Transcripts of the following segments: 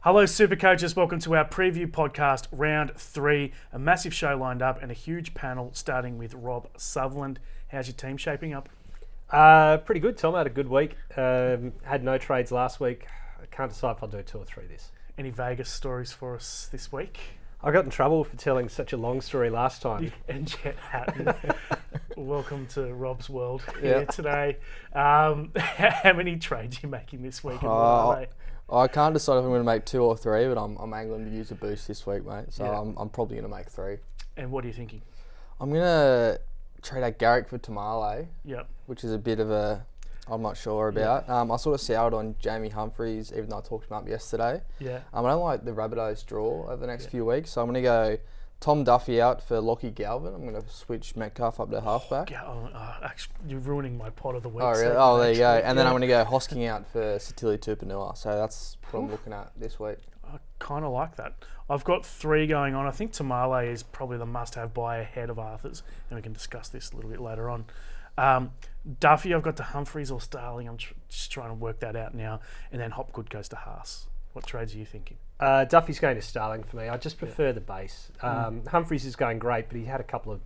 Hello, SuperCoaches. Welcome to our preview podcast, round 3. A massive show lined up and a huge panel starting with Rob Sutherland. How's your team shaping up? Pretty good, Tom. I had a good week. Had no trades last week. I can't decide if I'll do 2 or 3 this. Any Vegas stories for us this week? I got in trouble for telling such a long story last time. And Jet Hatton. Welcome to Rob's world here today. How many trades are you making this week? And what are they? I can't decide if I'm going to make 2 or 3, but I'm angling to use a boost this week, mate. So I'm probably going to make 3. And what are you thinking? I'm going to trade out Garrick for Tamale, which is a bit of a, I'm not sure about. I sort of soured on Jamie Humphreys, even though I talked him up yesterday. I don't like the Rabbitohs draw over the next few weeks, so I'm going to go Tom Duffy out for Lockie Galvin. I'm going to switch Metcalf up to halfback. Actually, you're ruining my pot of the week. Oh, really? Oh, there you go. And then I'm going to go Hosking out for Satili Tupanua. So that's what I'm looking at this week. I kind of like that. I've got 3 going on. I think Tamale is probably the must-have buy ahead of Arthars, and we can discuss this a little bit later on. Duffy, I've got to Humphreys or Starling. I'm just trying to work that out now. And then Hopgood goes to Haas. What trades are you thinking? Duffy's going to Starling for me. I just prefer the base. Humphreys is going great, but he had a couple of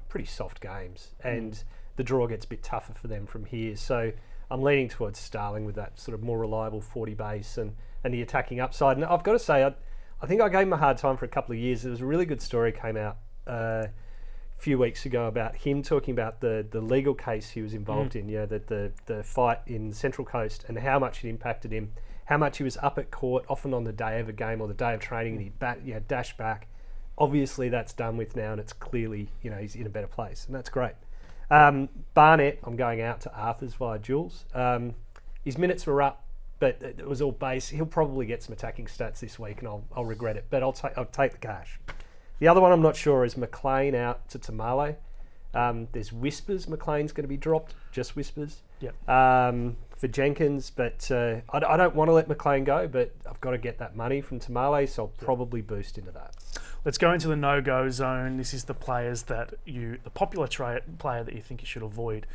pretty soft games, and the draw gets a bit tougher for them from here. So I'm leaning towards Starling with that sort of more reliable 40 base and the attacking upside. And I've got to say, I think I gave him a hard time for a couple of years. There was a really good story came out a few weeks ago about him talking about the legal case he was involved in, the fight in Central Coast, and how much it impacted him. How much he was up at court, often on the day of a game or the day of training, and he'd dash back. Obviously, that's done with now, and it's clearly, he's in a better place, and that's great. Barnett, I'm going out to Arthars via Jules. His minutes were up, but it was all base. He'll probably get some attacking stats this week, and I'll regret it, but I'll take the cash. The other one I'm not sure is McLean out to Tamale. There's whispers McLean's going to be dropped, just whispers. For Jenkins, but I don't want to let McLean go, but I've got to get that money from Tamale, so I'll probably boost into that. Let's go into the no-go zone. This is the players the popular player that you think you should avoid.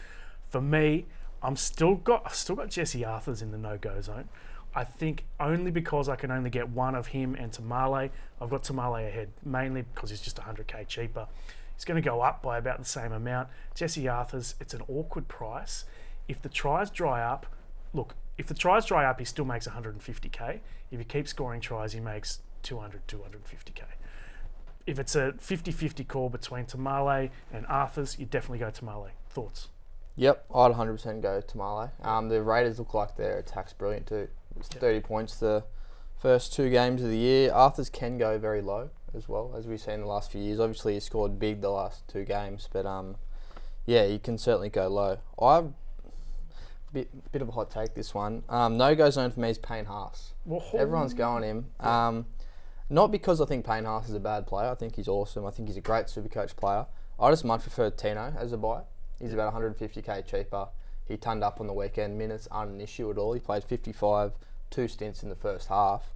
For me, I've still got Jesse Arthars in the no-go zone. I think only because I can only get one of him and Tamale. I've got Tamale ahead, mainly because he's just 100k cheaper. He's going to go up by about the same amount. Jesse Arthars, it's an awkward price. If the tries dry up, he still makes 150k. If he keeps scoring tries, he makes 200, 250k. If it's a 50-50 call between Tamale and Arthars, you definitely go Tamale. Thoughts? Yep, I'd 100% go Tamale. The Raiders look like their attack's brilliant too. It's 30 points the first 2 games of the year. Arthars can go very low as well, as we've seen in the last few years. Obviously, he scored big the last 2 games, but you can certainly go low. Bit of a hot take, this one. No-go zone for me is Payne Haas. Everyone's going him. Not because I think Payne Haas is a bad player. I think he's awesome. I think he's a great SuperCoach player. I just much prefer Tino as a buy. He's about 150k cheaper. He turned up on the weekend. Minutes aren't an issue at all. He played 55, 2 stints in the first half.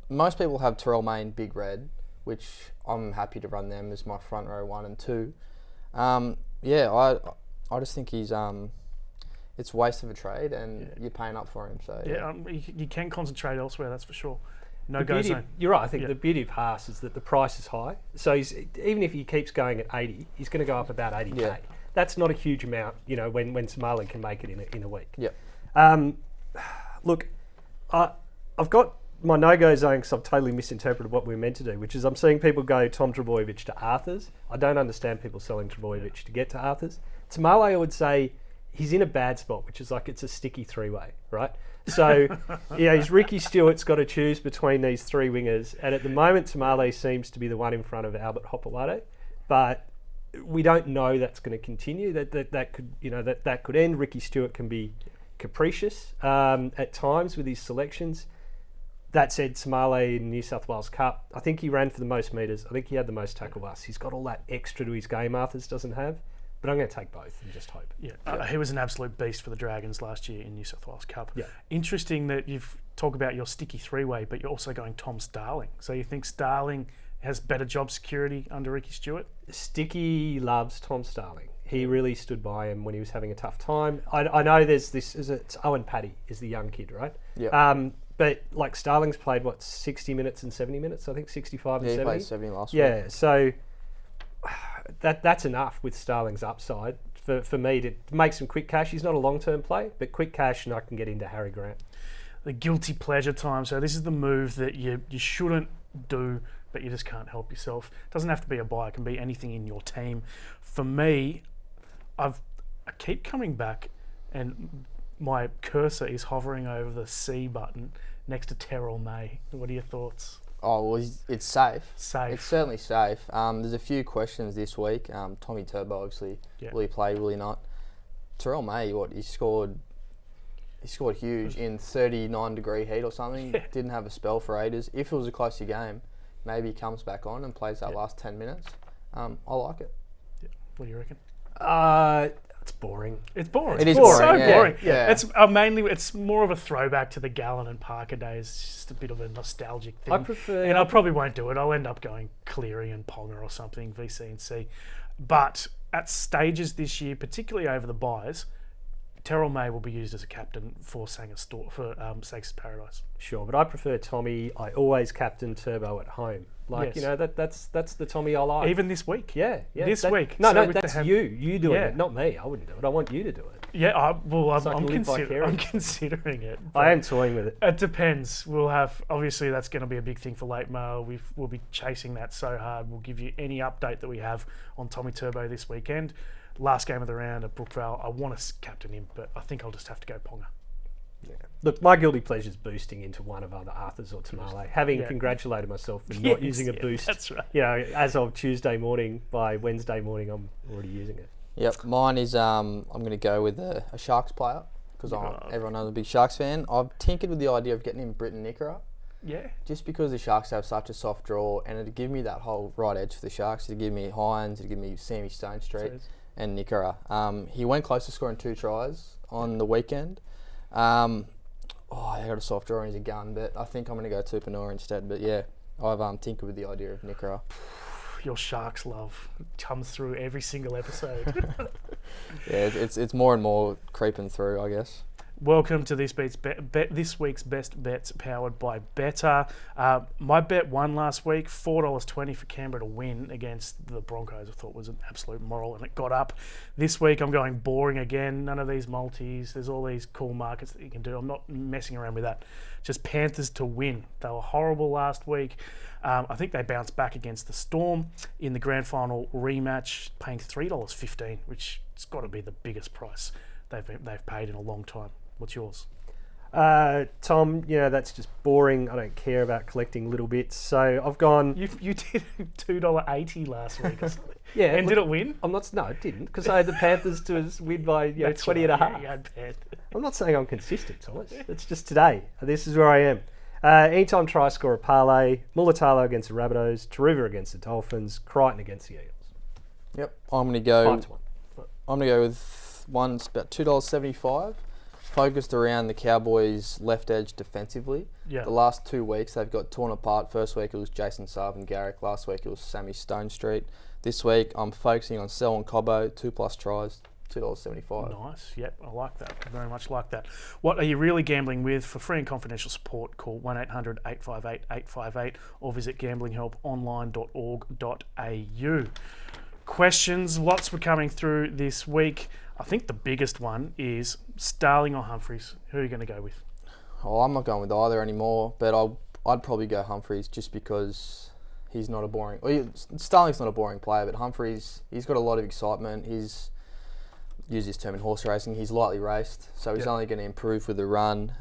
Most people have Terrell Mayne, Big Red, which I'm happy to run them as my front row 1 and 2. I just think he's... it's a waste of a trade, and you're paying up for him. So you can concentrate elsewhere, that's for sure. No-go zone. You're right. I think the beauty of Haas is that the price is high. So even if he keeps going at 80, he's going to go up about 80k. Yeah. That's not a huge amount, when Somali can make it in a week. Look, I've got my no-go zone because I've totally misinterpreted what we were meant to do, which is I'm seeing people go Tom Trbojevic to Arthars. I don't understand people selling Trbojevic to get to Arthars. Tamale, I would say, he's in a bad spot, which is it's a sticky 3-way, right? So, he's Ricky Stewart's got to choose between these 3 wingers, and at the moment, Tamale seems to be the one in front of Albert Hopewade, but we don't know that's going to continue. That could end. Ricky Stewart can be capricious at times with his selections. That said, Tamale in New South Wales Cup, I think he ran for the most metres. I think he had the most tackle busts. He's got all that extra to his game Arthars doesn't have. But I'm going to take both and just hope. He was an absolute beast for the Dragons last year in New South Wales Cup. Interesting that you've talked about your sticky 3-way, but you're also going Tom Starling. So you think Starling has better job security under Ricky Stewart? Sticky loves Tom Starling. He really stood by him when he was having a tough time. I know there's this, it's Owen Paddy is the young kid, right? But like Starling's played 60 minutes and 70 minutes. I think 65 and Yeah, he 70. played 70 last week. Yeah, so that's enough with Starling's upside for me to make some quick cash. He's not a long-term play, but quick cash, and I can get into Harry Grant. The guilty pleasure time. So this is the move that you shouldn't do, but you just can't help yourself. It doesn't have to be a buy. It can be anything in your team. For me, I keep coming back, and my cursor is hovering over the C button next to Terrell May. What are your thoughts? Oh, well, it's safe. Safe. It's certainly safe. There's a few questions this week. Tommy Turbo, obviously. Yeah. Will he play? Will he not? Terrell May, he scored huge in 39-degree heat or something. Yeah. Didn't have a spell for ages. If it was a closer game, maybe he comes back on and plays that Yeah. last 10 minutes. I like it. Yeah. What do you reckon? It's boring. It's boring. It It's is boring, so yeah. boring. Yeah. It's it's more of a throwback to the Gallen and Parker days. It's just a bit of a nostalgic thing. I prefer. And I probably won't do it. I'll end up going Cleary and Ponga or something, VC and C. But at stages this year, particularly over the buys, Terrell May will be used as a captain for Sagan's Paradise. Sure, but I prefer Tommy. I always captain Turbo at home. Like, Yes. that's the Tommy I like. Even this week. yeah. this week. No, So no, with the that's ham- you doing Yeah. it, not me. I wouldn't do it. I want you to do it. Yeah, I'm So I can live I'm vicariously. considering it. I am toying with it. It depends. We'll have, obviously that's going to be a big thing for late mail. We'll be chasing that so hard. We'll give you any update that we have on Tommy Turbo this weekend. Last game of the round at Brookvale. I want to captain him, but I think I'll just have to go Ponga. Yeah. Look, my guilty pleasure is boosting into one of either Arthars or Tamale. Having congratulated myself for not using a boost. That's right. You know, as of Tuesday morning, by Wednesday morning, I'm already using it. Yep, mine is I'm going to go with a Sharks player because everyone knows I'm a big Sharks fan. I've tinkered with the idea of getting in Britton Nickera Yeah. just because the Sharks have such a soft draw, and it'd give me that whole right edge for the Sharks. It'd give me Hines, it'd give me Sammy Stone Street and Nickera. He went close to scoring 2 tries on the weekend. They got a soft draw and he's a gun, but I think I'm going to go Tupanua instead. But yeah, I've tinkered with the idea of Nickera. Your Sharks love comes through every single episode. Yeah, it's more and more creeping through, I guess. Welcome to this week's best bets powered by Better. My bet won last week, $4.20 for Canberra to win against the Broncos. I thought was an absolute moral, and it got up. This week I'm going boring again. None of these multis. There's all these cool markets that you can do. I'm not messing around with that. Just Panthers to win. They were horrible last week. I think they bounced back against the Storm in the grand final rematch, paying $3.15, which has got to be the biggest price they've paid in a long time. What's yours? Tom, that's just boring. I don't care about collecting little bits. So I've gone... You did $2.80 last week or something. Yeah. And did it win? No, it didn't, because I had the Panthers to win by 20 right. and a half. Yeah, you had Panthers. I'm not saying I'm consistent, Thomas. It's just today. This is where I am. Anytime try score a parlay, Mulatalo against the Rabbitohs, Taruva against the Dolphins, Crichton against the Eagles. Yep, I'm going to go... 5-1. I'm going to go with one, it's about $2.75. Focused around the Cowboys' left edge defensively. Yeah. The last 2 weeks they've got torn apart. First week it was Jason Saab and Garrick. Last week it was Sammy Stone Street. This week I'm focusing on Sell and Cobbo, 2+ tries, $2.75. Nice. Yep, I like that. Very much like that. What are you really gambling with? For free and confidential support, call 1-800-858-858 or visit gamblinghelponline.org.au. Questions, lots were coming through this week. I think the biggest one is Starling or Humphreys. Who are you going to go with? Oh, I'm not going with either anymore, but I'd probably go Humphreys just because he's not a boring... Starling's not a boring player, but Humphreys, he's got a lot of excitement. He's, use this term in horse racing, he's lightly raced, so he's only going to improve with the run.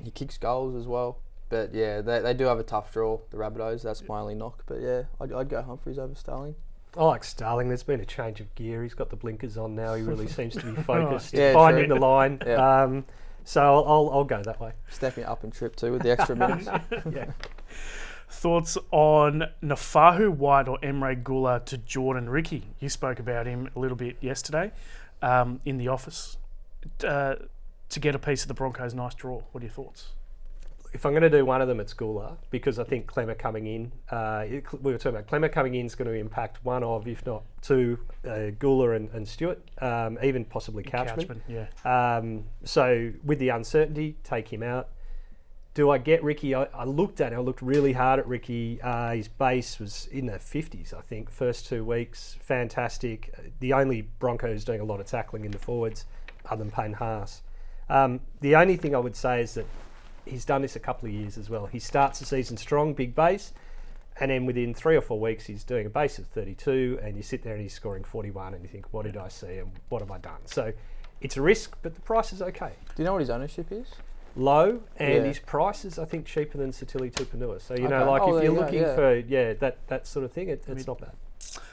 He kicks goals as well. But yeah, they do have a tough draw, the Rabbitohs. That's my only knock. But yeah, I'd go Humphreys over Starling. I like Starling. There's been a change of gear. He's got the blinkers on now. He really seems to be focused, finding the line. Yeah. So I'll go that way. Stepping up and trip too with the extra minutes. Yeah. Thoughts on Nafahu White or Emre Gula to Jordan Ricky? You spoke about him a little bit yesterday in the office. To get a piece of the Broncos' nice draw. What are your thoughts? If I'm going to do one of them, it's Gula, because I think Clemmer coming in, we were talking about Clemmer coming in is going to impact one of, if not two, Gula and Stewart, even possibly Couchman. Yeah. So with the uncertainty, take him out. Do I get Ricky? I looked at it. I looked really hard at Ricky. His base was in the 50s, I think. First 2 weeks, fantastic. The only Broncos doing a lot of tackling in the forwards, other than Payne Haas. The only thing I would say is that he's done this a couple of years as well. He starts the season strong, big base, and then within 3 or 4 weeks, he's doing a base of 32, and you sit there and he's scoring 41, and you think, what did I see and what have I done? So it's a risk, but the price is okay. Do you know what his ownership is? Low, and his price is, I think, cheaper than Satili Tupanua. So, you know, like Oh, if there you're you go, looking for, that sort of thing, it's not bad.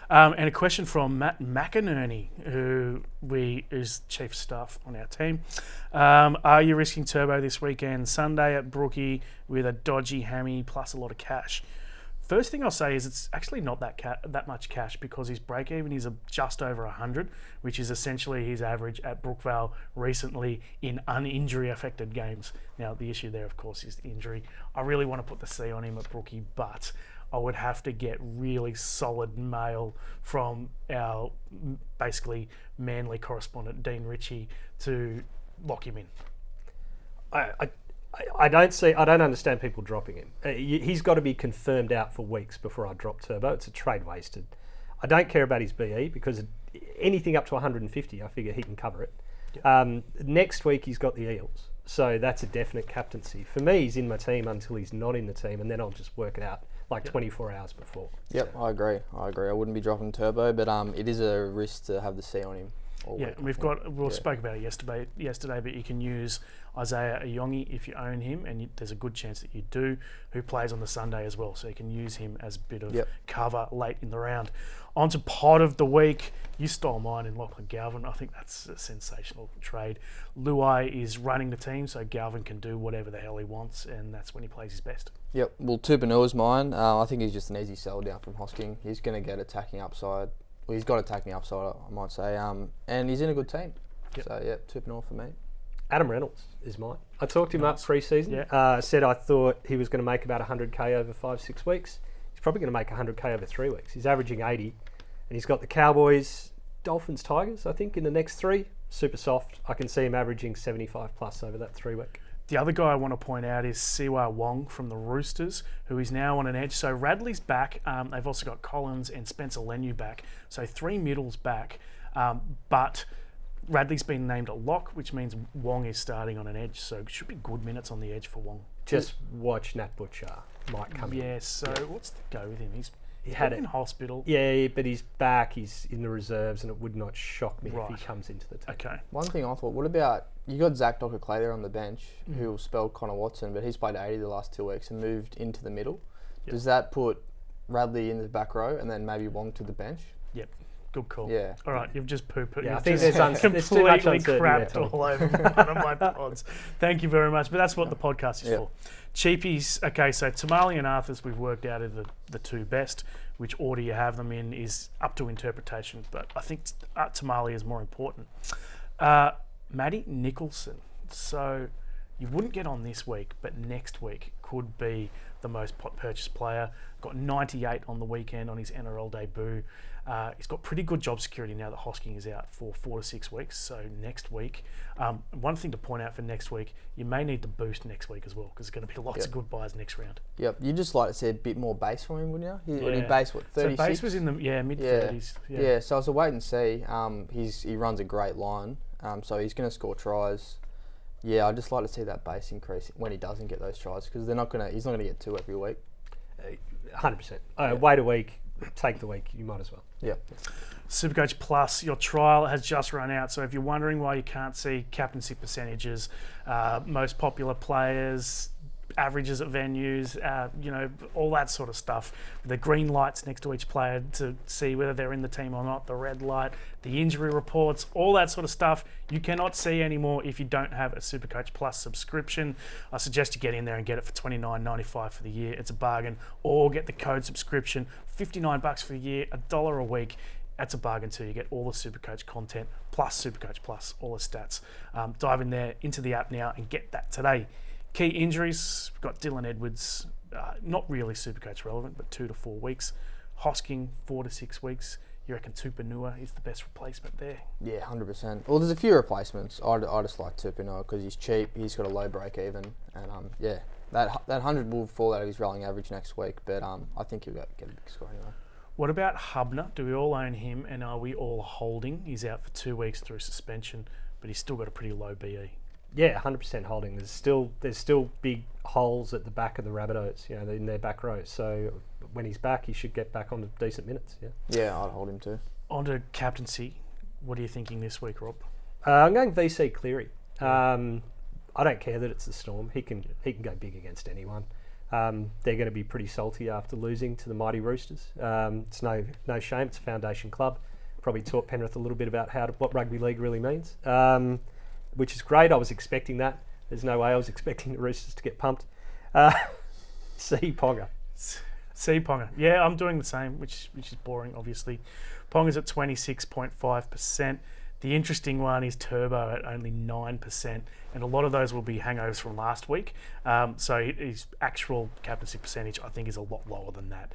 And a question from Matt McInerney, who is chief of staff on our team. Are you risking Turbo this weekend, Sunday at Brookie, with a dodgy hammy plus a lot of cash? First thing I'll say is it's actually not that much cash, because his break even is just over 100, which is essentially his average at Brookvale recently in uninjury affected games. Now the issue there, of course, is the injury. I really want to put the C on him at Brookie, but I would have to get really solid mail from our basically Manly correspondent Dean Ritchie to lock him in. I don't understand people dropping him. He's got to be confirmed out for weeks before I drop Turbo. It's a trade wasted. I don't care about his BE, because anything up to 150, I figure he can cover it. Yep. Next week he's got the Eels, so that's a definite captaincy. For me, he's in my team until he's not in the team, and then I'll just work it out like 24 hours before. Yep, I agree. I wouldn't be dropping Turbo, but it is a risk to have the C on him. We spoke about it yesterday, but you can use Isaiah Ayongi if you own him, and there's a good chance that you do, who plays on the Sunday as well, so you can use him as a bit of cover late in the round. On to pod of the week. You stole mine in Lachlan Galvin. I think that's a sensational trade. Luai is running the team, so Galvin can do whatever the hell he wants, and that's when he plays his best. Yep, well, Tupanua's mine. I think he's just an easy sell down from Hosking. He's going to get attacking upside. Well, he's got attacking upside, I might say, and he's in a good team. Yep. So, Tupanua for me. Adam Reynolds is mine. I talked him up pre-season. Said I thought he was going to make about 100k over 5-6 weeks. He's probably going to make 100k over 3 weeks. He's averaging 80, and he's got the Cowboys, Dolphins, Tigers, I think, in the next 3. Super soft. I can see him averaging 75 plus over that 3 week. The other guy I want to point out is Siwa Wong from the Roosters, who is now on an edge. So Radley's back. They've also got Collins and Spencer Lenu back. So 3 middles back. But Radley's been named a lock, which means Wong is starting on an edge. So it should be good minutes on the edge for Wong. Just watch Nat Butcher might come in. Yeah, so what's the go with him? He's had it in hospital. Yeah, but he's back. He's in the reserves, and it would not shock me if he comes into the team. Okay. One thing I thought, what about, you got Zach Docker-Clay there on the bench, who will spell Connor Watson, but he's played 80 the last 2 weeks and moved into the middle. Yep. Does that put Radley in the back row and then maybe Wong to the bench? Yep. Good call. Yeah. All right, you've just poo-pooed. Yeah, I think there's completely crapped all over one of my pods. Thank you very much. But that's what the podcast is for. Cheapies. Okay, so Tamale and Arthars, we've worked out are the 2 best. Which order you have them in is up to interpretation, but I think Tamale is more important. Matty Nicholson. So you wouldn't get on this week, but next week could be the most purchased player. Got 98 on the weekend on his NRL debut. He's got pretty good job security now that Hosking is out for 4 to 6 weeks. So next week, one thing to point out for next week, you may need to boost next week as well, because there's going to be lots of good buys next round. Yep, you'd just like to see a bit more base from him, wouldn't you? He base, what, 36? So base was in the mid-30s. Yeah, so it's a wait and see. He runs a great line, so he's going to score tries. Yeah, I'd just like to see that base increase when he doesn't get those tries, because he's not going to get 2 every week. 100%. Wait a week, take the week, you might as well. Yeah. SuperCoach Plus, your trial has just run out. So if you're wondering why you can't see captaincy percentages, most popular players, averages at venues, all that sort of stuff. The green lights next to each player to see whether they're in the team or not, the red light, the injury reports, all that sort of stuff you cannot see anymore if you don't have a SuperCoach Plus subscription. I suggest you get in there and get it for $29.95 for the year. It's a bargain. Or get the code subscription, $59 for a year, $1 a week. That's a bargain too. You get all the SuperCoach content plus SuperCoach Plus, all the stats. Dive in there into the app now and get that today. Key injuries, we've got Dylan Edwards, not really Supercoach relevant, but 2 to 4 weeks. Hosking, 4 to 6 weeks. You reckon Tupanua is the best replacement there? Yeah, 100%. Well, there's a few replacements. I just like Tupanua because he's cheap, he's got a low break even, and that 100 will fall out of his rolling average next week, but I think he'll get a big score anyway. What about Hubner? Do we all own him, and are we all holding? He's out for 2 weeks through suspension, but he's still got a pretty low BE. Yeah, 100% holding. There's still big holes at the back of the Rabbitohs, in their back row. So when he's back, he should get back on to decent minutes. Yeah. Yeah, I'd hold him too. On to captaincy. What are you thinking this week, Rob? I'm going VC Cleary. I don't care that it's the Storm. He can go big against anyone. They're going to be pretty salty after losing to the mighty Roosters. It's no shame. It's a foundation club. Probably taught Penrith a little bit about what rugby league really means, which is great. I was expecting that. There's no way I was expecting the Roosters to get pumped. C Ponga. C Ponga. Yeah, I'm doing the same, which is boring, obviously. Ponga's at 26.5%. The interesting one is Turbo at only 9%, and a lot of those will be hangovers from last week. So his actual captaincy percentage, I think, is a lot lower than that.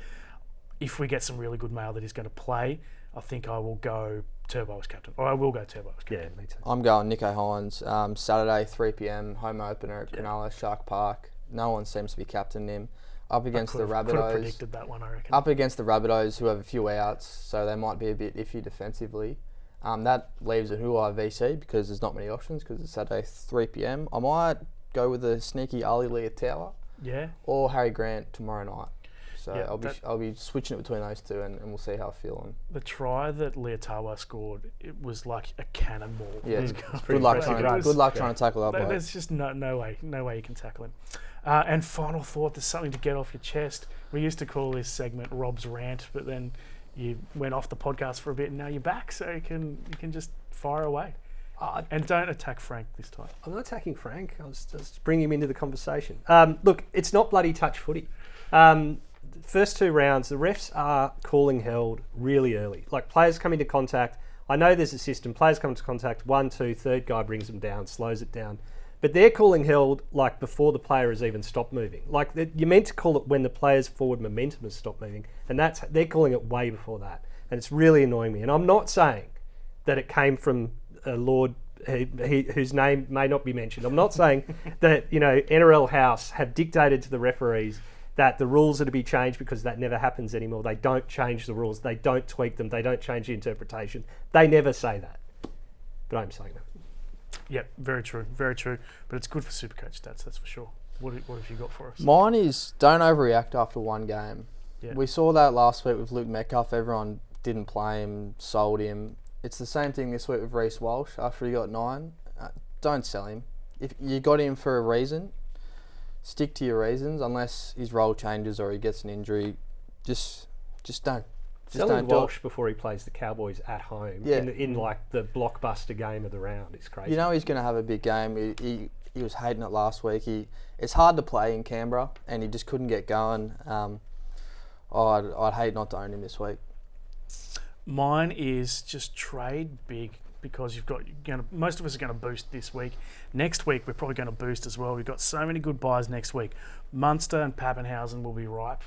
If we get some really good mail that he's going to play, I think I will go Turbo as captain. Or I will go Turbo as captain. Yeah, me too. I'm going Nico Hines. Saturday, 3 p.m, home opener at Cronulla, Shark Park. No one seems to be captaining him. Up against the Rabbitohs. Could have predicted that one, I reckon. Up against the Rabbitohs, who have a few outs, so they might be a bit iffy defensively. That leaves a Huai VC because there's not many options because it's Saturday 3 p.m. I might go with the sneaky Ali Leotawa or Harry Grant tomorrow night. So yeah, I'll be switching it between those two and we'll see how I feel. The try that Leotawa scored, it was like a cannonball. Yeah, good luck trying to tackle that bloke. There's just no way you can tackle him. And final thought, there's something to get off your chest. We used to call this segment Rob's Rant, but then you went off the podcast for a bit and now you're back, so you can just fire away. And don't attack Frank this time. I'm not attacking Frank. I was just bringing him into the conversation. Look, it's not bloody touch footy. First 2 rounds, the refs are calling held really early. Like players come into contact. I know there's a system. Players come into contact, 1, 2, third guy brings them down, slows it down. But they're calling held like before the player has even stopped moving. Like you're meant to call it when the player's forward momentum has stopped moving, and they're calling it way before that, and it's really annoying me. And I'm not saying that it came from a lord whose name may not be mentioned. I'm not saying that NRL House have dictated to the referees that the rules are to be changed because that never happens anymore. They don't change the rules. They don't tweak them. They don't change the interpretation. They never say that. But I'm saying that. Yeah, very true. But it's good for SuperCoach stats, that's for sure. What have you got for us? Mine is don't overreact after one game. Yeah. We saw that last week with Luke Metcalf. Everyone didn't play him, sold him. It's the same thing this week with Reece Walsh after he got 9. Don't sell him. If you got him for a reason, stick to your reasons. Unless his role changes or he gets an injury, just don't. Selling Walsh before he plays the Cowboys at home in like the blockbuster game of the round is crazy. He's going to have a big game. He was hating it last week. It's hard to play in Canberra and he just couldn't get going. I'd hate not to own him this week. Mine is just trade big because most of us are going to boost this week. Next week we're probably going to boost as well. We've got so many good buys next week. Munster and Pappenhausen will be ripe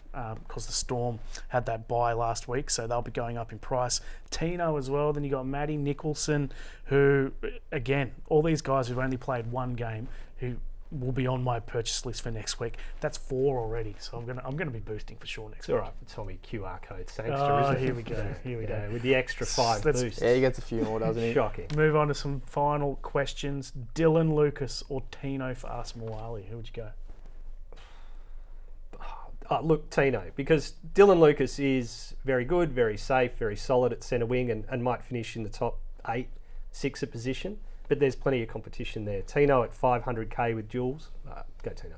because the Storm had that buy last week, so they'll be going up in price. Tino as well. Then you got Matty Nicholson, who again, all these guys who've only played one game, who will be on my purchase list for next week. That's 4 already, so I'm gonna be boosting for sure next week. All right, for Tommy QR code, Sangster, isn't it? Here we go. With the extra 5 boosts. Yeah, he gets a few more, doesn't he? Shocking. Move on to some final questions. Dylan Lucas or Tino for Asmawali? Who would you go? Look, Tino, because Dylan Lucas is very good, very safe, very solid at centre wing and might finish in the top 8, 6 position. But there's plenty of competition there. Tino at 500k with Jules. Go Tino.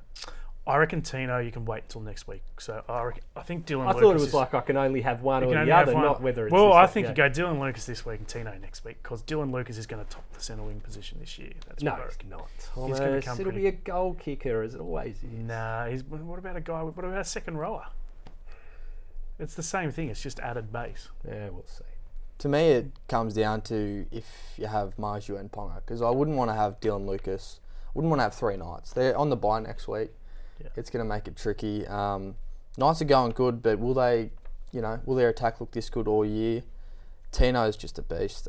I reckon Tino, you can wait until next week. So I think Dylan Lucas. I thought it was like I can only have one or the other, not whether it's. Well, I think you go Dylan Lucas this week and Tino next week because Dylan Lucas is going to top the centre wing position this year. That's no, he's not. He's going to become it'll be a goal kicker as it always is. Nah, what about a guy? What about a second rower? It's the same thing. It's just added base. Yeah, we'll see. To me, it comes down to if you have Marju and Ponga, because I wouldn't want to have Dylan Lucas. Wouldn't want to have 3 Knights. They're on the bye next week. Yeah. It's going to make it tricky. Knights are going good, but will their attack look this good all year? Tino's just a beast.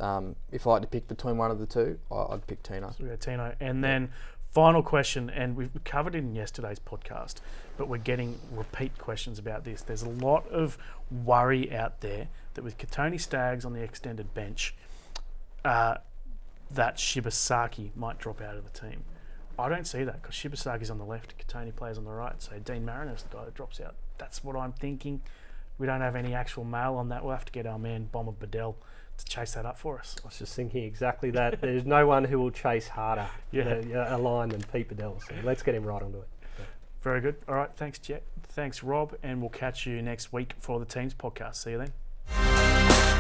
If I had to pick between one of the two, I'd pick Tino. So we got Tino, and then Final question, and we've covered it in yesterday's podcast, but we're getting repeat questions about this. There's a lot of worry out there that with Katoni Staggs on the extended bench, that Shibasaki might drop out of the team. I don't see that because Shibasaki's on the left, Katoni plays on the right, so Dean Mariner's the guy that drops out. That's what I'm thinking. We don't have any actual mail on that. We'll have to get our man Bomber Bedell to chase that up for us. I was just thinking exactly that. There's no one who will chase harder a line than Pete Bedell. So let's get him right onto it. Very good. All right. Thanks, Jet. Thanks, Rob. And we'll catch you next week for the Teams podcast. See you then.